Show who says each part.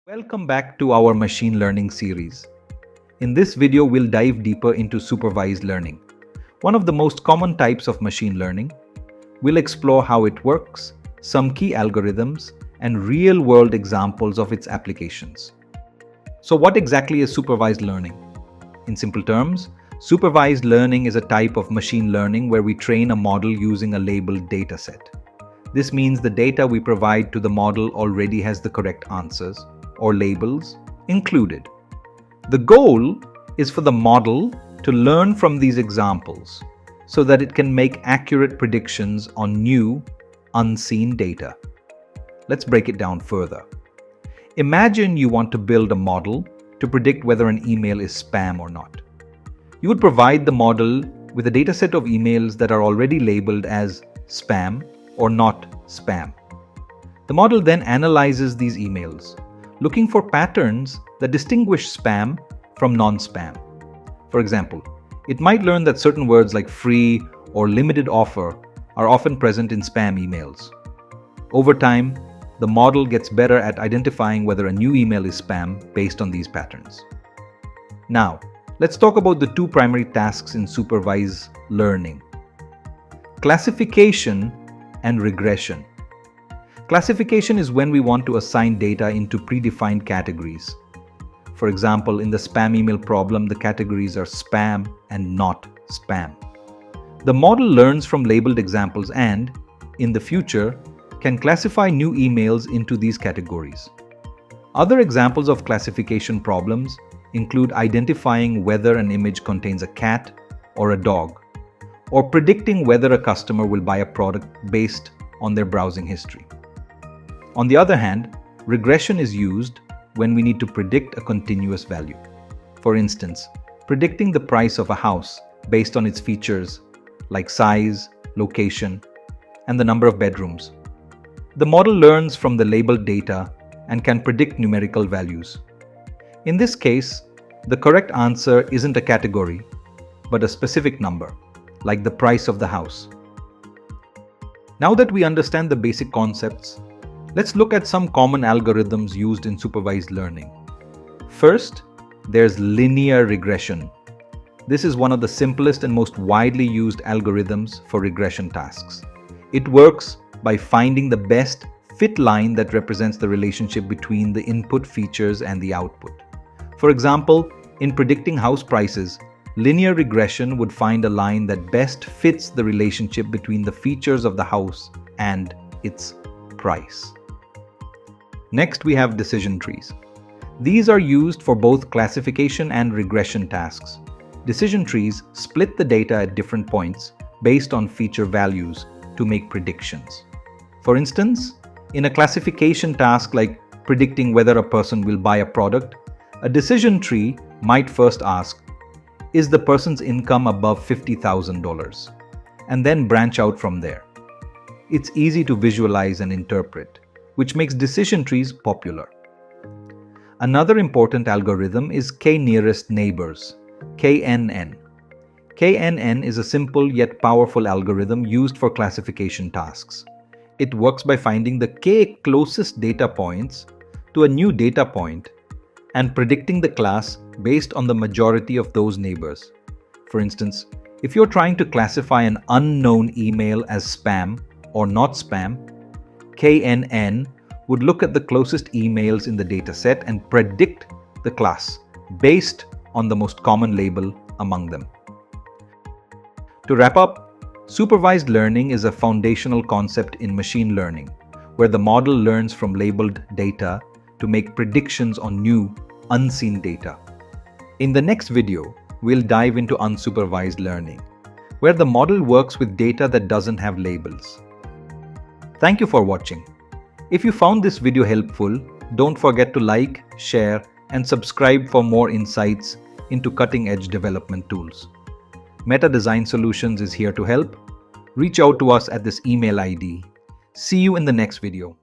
Speaker 1: Welcome back to our machine learning series. In this video, we'll dive deeper into supervised learning, one of the most common types of machine learning. We'll explore how it works, some key algorithms, and real-world examples of its applications. So what exactly is supervised learning? In simple terms, supervised learning is a type of machine learning where we train a model using a labeled dataset. This means the data we provide to the model already has the correct answers, or labels, included. The goal is for the model to learn from these examples so that it can make accurate predictions on new, unseen data. Let's break it down further. Imagine you want to build a model to predict whether an email is spam or not. You would provide the model with a dataset of emails that are already labeled as spam or not spam. The model then analyzes these emails, looking for patterns that distinguish spam from non-spam. For example, it might learn that certain words like free or limited offer are often present in spam emails. Over time, the model gets better at identifying whether a new email is spam based on these patterns. Now, let's talk about the two primary tasks in supervised learning: classification and regression. Classification is when we want to assign data into predefined categories. For example, in the spam email problem, the categories are spam and not spam. The model learns from labeled examples and, in the future, can classify new emails into these categories. Other examples of classification problems include identifying whether an image contains a cat or a dog, or predicting whether a customer will buy a product based on their browsing history. On the other hand, regression is used when we need to predict a continuous value. For instance, predicting the price of a house based on its features like size, location, and the number of bedrooms. The model learns from the labeled data and can predict numerical values. In this case, the correct answer isn't a category, but a specific number, like the price of the house. Now that we understand the basic concepts, let's look at some common algorithms used in supervised learning. First, there's linear regression. This is one of the simplest and most widely used algorithms for regression tasks. It works by finding the best fit line that represents the relationship between the input features and the output. For example, in predicting house prices, linear regression would find a line that best fits the relationship between the features of the house and its price. Next, we have decision trees. These are used for both classification and regression tasks. Decision trees split the data at different points based on feature values to make predictions. For instance, in a classification task like predicting whether a person will buy a product, a decision tree might first ask, is the person's income above $50,000? And then branch out from there. It's easy to visualize and interpret, which makes decision trees popular. Another important algorithm is k-nearest neighbors, KNN. KNN is a simple yet powerful algorithm used for classification tasks. It works by finding the k closest data points to a new data point and predicting the class based on the majority of those neighbors. For instance, if you're trying to classify an unknown email as spam or not spam, KNN would look at the closest emails in the dataset and predict the class based on the most common label among them. To wrap up, supervised learning is a foundational concept in machine learning, where the model learns from labeled data to make predictions on new, unseen data. In the next video, we'll dive into unsupervised learning, where the model works with data that doesn't have labels. Thank you for watching. If you found this video helpful, don't forget to like, share, and subscribe for more insights into cutting-edge development tools. Meta Design Solutions is here to help. Reach out to us at this email ID. See you in the next video.